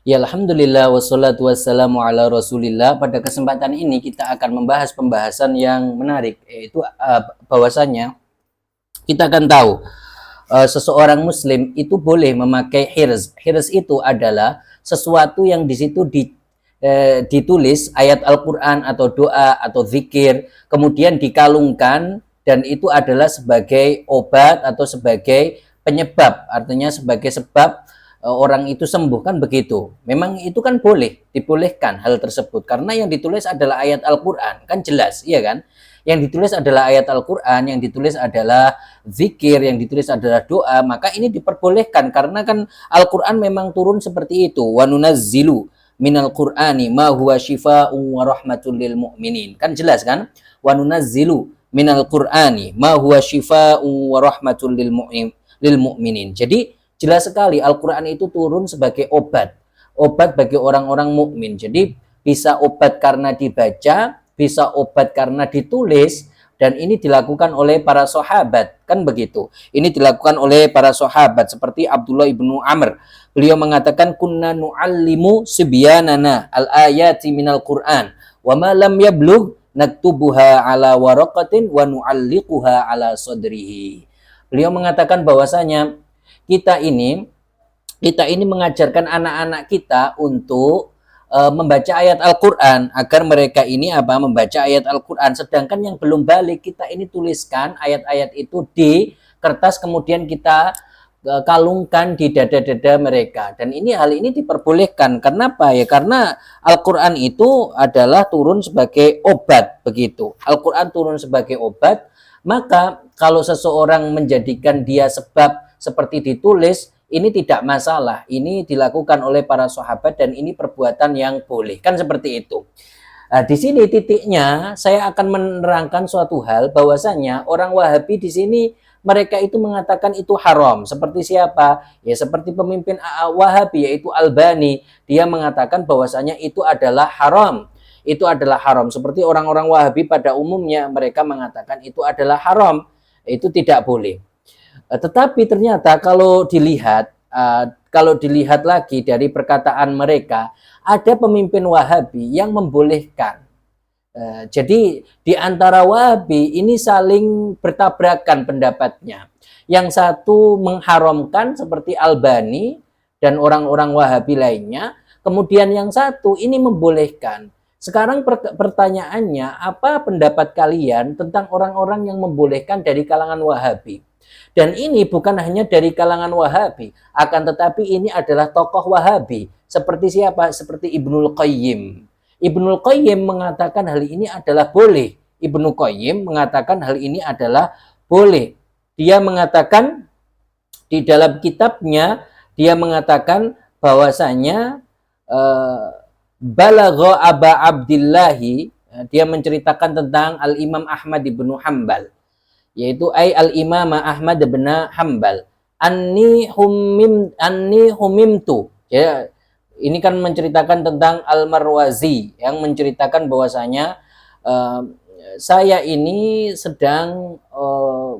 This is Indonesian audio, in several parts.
Ya, alhamdulillah wassalatu wassalamu ala Rasulillah. Pada kesempatan ini kita akan membahas pembahasan yang menarik, yaitu bahwasanya kita akan tahu seseorang muslim itu boleh memakai hirz. Hirz itu adalah sesuatu yang di situ ditulis ayat Al-Qur'an atau doa atau zikir, kemudian dikalungkan dan itu adalah sebagai obat atau sebagai penyebab, artinya sebagai sebab orang itu sembuh, kan begitu. Memang itu kan boleh, dibolehkan hal tersebut karena yang ditulis adalah ayat Al-Qur'an, kan jelas, iya kan? Yang ditulis adalah ayat Al-Qur'an, yang ditulis adalah zikir, yang ditulis adalah doa, maka ini diperbolehkan karena kan Al-Qur'an memang turun seperti itu. Wa nunazzilu minal Qur'ani ma huwa syifaa'un wa rahmatul lil mu'minin. Kan jelas kan? Wa nunazzilu minal Qur'ani ma huwa syifaa'un wa rahmatul lil mu'minin. Jadi jelas sekali Al-Quran itu turun sebagai obat bagi orang-orang mukmin. Jadi bisa obat karena dibaca, bisa obat karena ditulis, dan ini dilakukan oleh para sahabat, kan begitu. Ini dilakukan oleh para sahabat seperti Abdullah ibnu Amr. Beliau mengatakan kunna nu'allimu sibyanana al-ayati minal Qur'an wa ma lam yablugh naktubuha ala waraqatin wa nu'alliquha ala sadrihi. Beliau mengatakan bahwasanya kita ini mengajarkan anak-anak kita untuk membaca ayat Al-Qur'an agar mereka ini membaca ayat Al-Qur'an, sedangkan yang belum balik kita ini tuliskan ayat-ayat itu di kertas kemudian kita kalungkan di dada-dada mereka, dan hal ini diperbolehkan. Kenapa ya? Karena Al-Qur'an itu adalah turun sebagai obat, begitu. Al-Qur'an turun sebagai obat, maka kalau seseorang menjadikan dia sebab seperti ditulis, ini tidak masalah. Ini dilakukan oleh para sahabat dan ini perbuatan yang boleh. Kan seperti itu. Nah, di sini titiknya saya akan menerangkan suatu hal bahwasanya orang Wahabi di sini mereka itu mengatakan itu haram. Seperti siapa? Ya seperti pemimpin Wahabi yaitu Albani. Dia mengatakan bahwasanya itu adalah haram. Itu adalah haram. Seperti orang-orang Wahabi pada umumnya mereka mengatakan itu adalah haram. Itu tidak boleh. Tetapi ternyata kalau dilihat lagi dari perkataan mereka, ada pemimpin Wahabi yang membolehkan. Jadi di antara Wahabi ini saling bertabrakan pendapatnya. Yang satu mengharamkan seperti Albani dan orang-orang Wahabi lainnya, kemudian yang satu ini membolehkan. Sekarang pertanyaannya, apa pendapat kalian tentang orang-orang yang membolehkan dari kalangan Wahabi? Dan ini bukan hanya dari kalangan Wahabi, akan tetapi ini adalah tokoh Wahabi. Seperti siapa? Seperti Ibnul Qayyim. Ibnul Qayyim mengatakan hal ini adalah boleh. Ibnu Qayyim mengatakan hal ini adalah boleh. Dia mengatakan di dalam kitabnya, dia mengatakan bahwasanya Balagha Aba Abdillahi, dia menceritakan tentang Al-Imam Ahmad ibnu Hanbal, yaitu al-Imam Ahmad bin Hanbal, anni humimtu. Ya, ini kan menceritakan tentang Al-Marwazi yang menceritakan bahwasanya saya ini sedang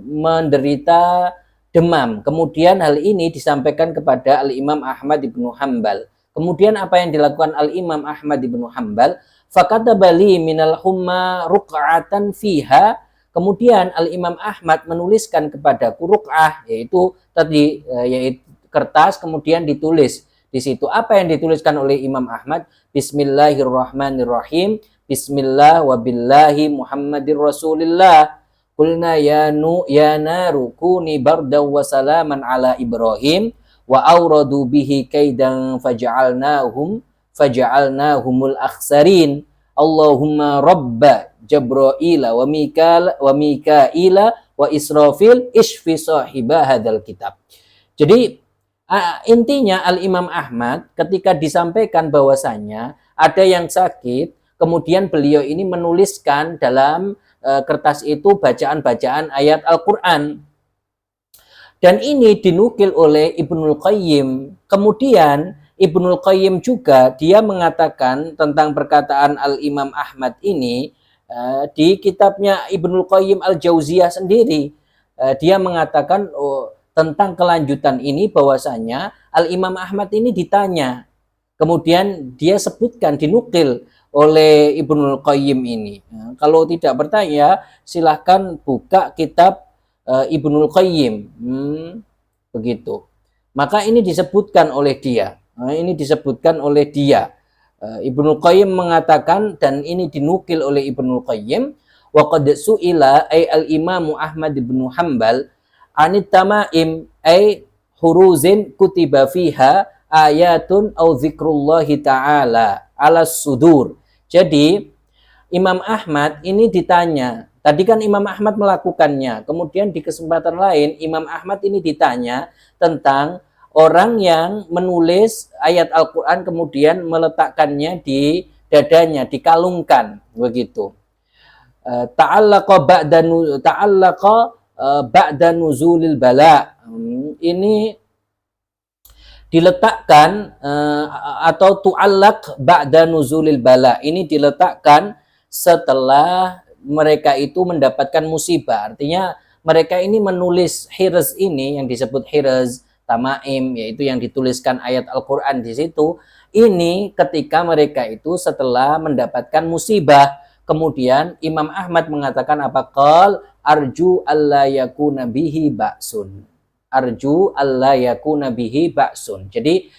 menderita demam. Kemudian hal ini disampaikan kepada Al-Imam Ahmad ibnu Hanbal. Kemudian apa yang dilakukan Al-Imam Ahmad ibnu Hanbal? Fakatabali minal humma ruq'atan fiha. Kemudian Al-Imam Ahmad menuliskan kepadaku ruk'ah, yaitu tadi yaitu kertas, kemudian ditulis di situ. Apa yang dituliskan oleh Imam Ahmad? Bismillahirrahmanirrahim. Bismillah wa billahi Muhammadir Rasulillah. Qulna ya naru kuni bardaw wa salaman ala Ibrahim wa auradu bihi kaidan faja'alnahumul akhsarin. Allahumma rabba Jabraila wa Mikaila wa Israfil ishfi sahibah hadzal kitab. Jadi intinya Al-Imam Ahmad ketika disampaikan bahwasanya ada yang sakit, kemudian beliau ini menuliskan dalam kertas itu bacaan-bacaan ayat Al-Qur'an. Dan ini dinukil oleh Ibnul Qayyim. Kemudian Ibnul Qayyim juga dia mengatakan tentang perkataan Al-Imam Ahmad ini di kitabnya Ibnul Qayyim Al-Jauziyah sendiri. Dia mengatakan tentang kelanjutan ini bahwasanya Al-Imam Ahmad ini ditanya kemudian dia sebutkan, dinukil oleh Ibnul Qayyim ini. Nah, kalau tidak percaya, silahkan buka kitab Ibnul Qayyim. Begitu. Maka ini disebutkan oleh dia. Nah, ini disebutkan oleh dia. Ibnul Qayyim mengatakan, dan ini dinukil oleh Ibnul Qayyim, wa qad su'ila ay al-Imam Ahmad bin Hanbal anit tamaim ay huruzin kutiba fiha ayatun au zikrullahi ta'ala ala sudur. Jadi Imam Ahmad ini ditanya, tadi kan Imam Ahmad melakukannya, kemudian di kesempatan lain Imam Ahmad ini ditanya tentang orang yang menulis ayat Al-Quran kemudian meletakkannya di dadanya, dikalungkan begitu. Ta'allaqa ba'da nuzulil bala. Ini diletakkan atau tu'allaq ba'da nuzulil bala. Ini diletakkan setelah mereka itu mendapatkan musibah. Artinya mereka ini menulis hirz ini yang disebut hirz tamaim, yaitu yang dituliskan ayat Al-Quran di situ. Ini ketika mereka itu setelah mendapatkan musibah. Kemudian Imam Ahmad mengatakan apa? Qal arju alla yakuna bihi ba'sun. Arju alla yakuna bihi ba'sun. Jadi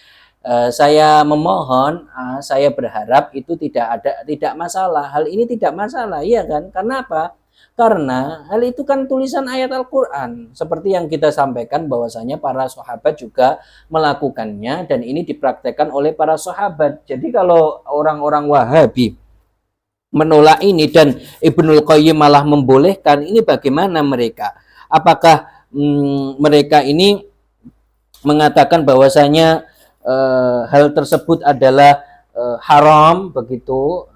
saya memohon, saya berharap itu tidak masalah. Hal ini tidak masalah, iya kan? Karena apa? Karena hal itu kan tulisan ayat Al-Quran. Seperti yang kita sampaikan bahwasanya para sahabat juga melakukannya dan ini dipraktekkan oleh para sahabat. Jadi kalau orang-orang Wahabi menolak ini dan Ibnul Qayyim malah membolehkan, ini bagaimana mereka? Apakah mereka ini mengatakan bahwasanya hal tersebut adalah haram begitu?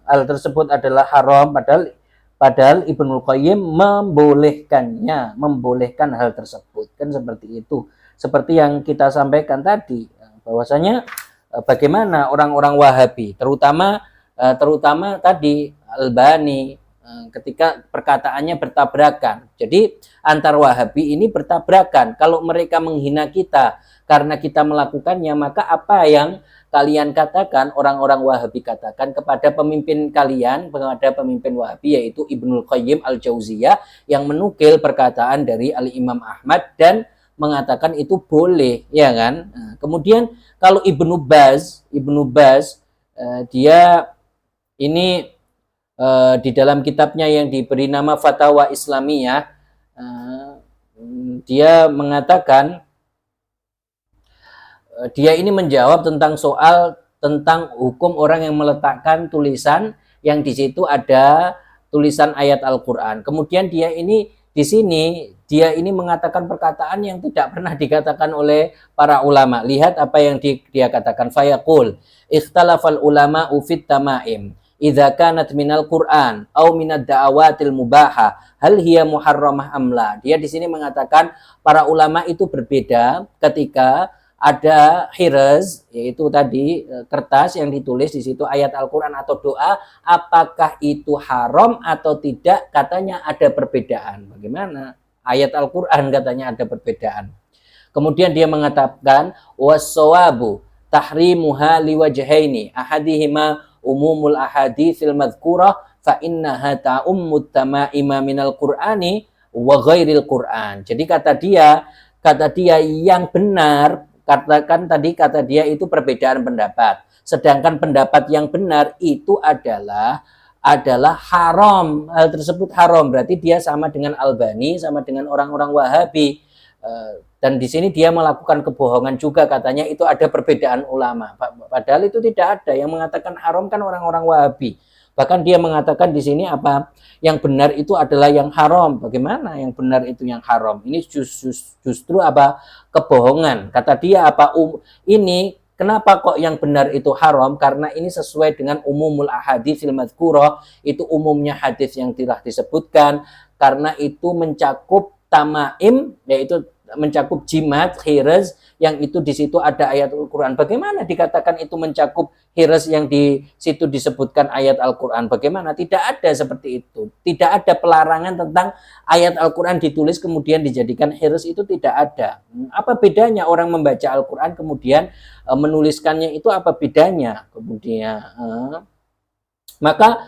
Hal tersebut adalah haram padahal Ibnul Qayyim membolehkan hal tersebut, kan seperti itu. Seperti yang kita sampaikan tadi, bahwasanya bagaimana orang-orang Wahabi, terutama tadi Albani, ketika perkataannya bertabrakan. Jadi antar Wahabi ini bertabrakan. Kalau mereka menghina kita karena kita melakukannya, maka apa yang kalian katakan, orang-orang Wahabi katakan kepada pemimpin kalian, kepada pemimpin Wahabi, yaitu Ibnul Qayyim Al-Jauziyah, yang menukil perkataan dari Al-Imam Ahmad dan mengatakan itu boleh, ya kan? Nah, kemudian kalau Ibnu Baz, dia ini di dalam kitabnya yang diberi nama Fatawa Islamiyah, dia mengatakan, dia ini menjawab tentang soal tentang hukum orang yang meletakkan tulisan yang di situ ada tulisan ayat Al-Quran. Kemudian dia ini di sini dia ini mengatakan perkataan yang tidak pernah dikatakan oleh para ulama. Lihat apa yang dia katakan. Fayaqul ikhtalafal ulama ufit tamaim idza kanat minal Qur'an au minad da'awatil mubaha hal hiya muharramah amla. Dia di sini mengatakan para ulama itu berbeda ketika ada hirz, yaitu tadi kertas yang ditulis di situ ayat Al-Quran atau doa, apakah itu haram atau tidak? Katanya ada perbedaan. Bagaimana? Ayat Al-Quran katanya ada perbedaan. Kemudian dia mengatakan was-shawabu tahrimuha liwajhaini ahadihima umumul ahaditsil madhkurah fa innaha ta'ummut tamaima minal Qur'ani wa ghairil Qur'an. Jadi kata dia yang benar, kata dia itu perbedaan pendapat. Sedangkan pendapat yang benar itu adalah haram. Hal tersebut haram. Berarti dia sama dengan Albani, sama dengan orang-orang Wahabi. Dan di sini dia melakukan kebohongan juga, katanya itu ada perbedaan ulama. Padahal itu tidak ada. Yang mengatakan haram kan orang-orang Wahabi. Bahkan dia mengatakan di sini apa? Yang benar itu adalah yang haram. Bagaimana yang benar itu yang haram? Ini justru apa? Kebohongan. Kata dia apa? Ini kenapa kok yang benar itu haram? Karena ini sesuai dengan umumul ahaditsil madhkurah. Itu umumnya hadis yang telah disebutkan. Karena itu mencakup tamaim, yaitu mencakup jimat, hirs, yang itu di situ ada ayat Al-Quran. Bagaimana dikatakan itu mencakup hirs yang di situ disebutkan ayat Al-Quran? Bagaimana? Tidak ada seperti itu. Tidak ada pelarangan tentang ayat Al-Quran ditulis kemudian dijadikan hirs, itu tidak ada. Apa bedanya orang membaca Al-Quran kemudian menuliskannya, itu apa bedanya? Kemudian maka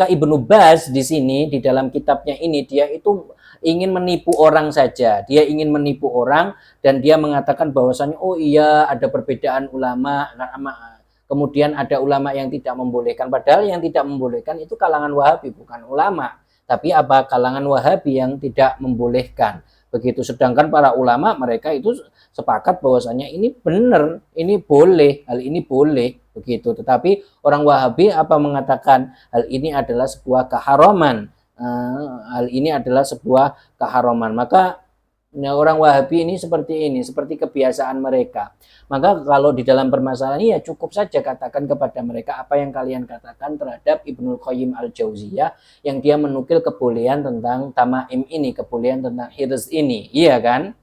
Ibnu Baz di sini di dalam kitabnya ini dia itu ingin menipu orang saja. Dia ingin menipu orang dan dia mengatakan bahwasanya oh iya ada perbedaan ulama. Kemudian ada ulama yang tidak membolehkan, padahal yang tidak membolehkan itu kalangan Wahabi, bukan ulama. Tapi apa, kalangan Wahabi yang tidak membolehkan. Begitu, sedangkan para ulama mereka itu sepakat bahwasanya ini benar, ini boleh, hal ini boleh, begitu. Tetapi orang Wahabi apa mengatakan hal ini adalah sebuah keharaman, hal ini adalah sebuah keharaman. Maka orang Wahabi ini seperti kebiasaan mereka. Maka kalau di dalam permasalahan ini ya cukup saja katakan kepada mereka apa yang kalian katakan terhadap Ibnul Qayyim Al-Jauziyah yang dia menukil kebolehan tentang tamaim ini, kebolehan tentang hirs ini, iya kan?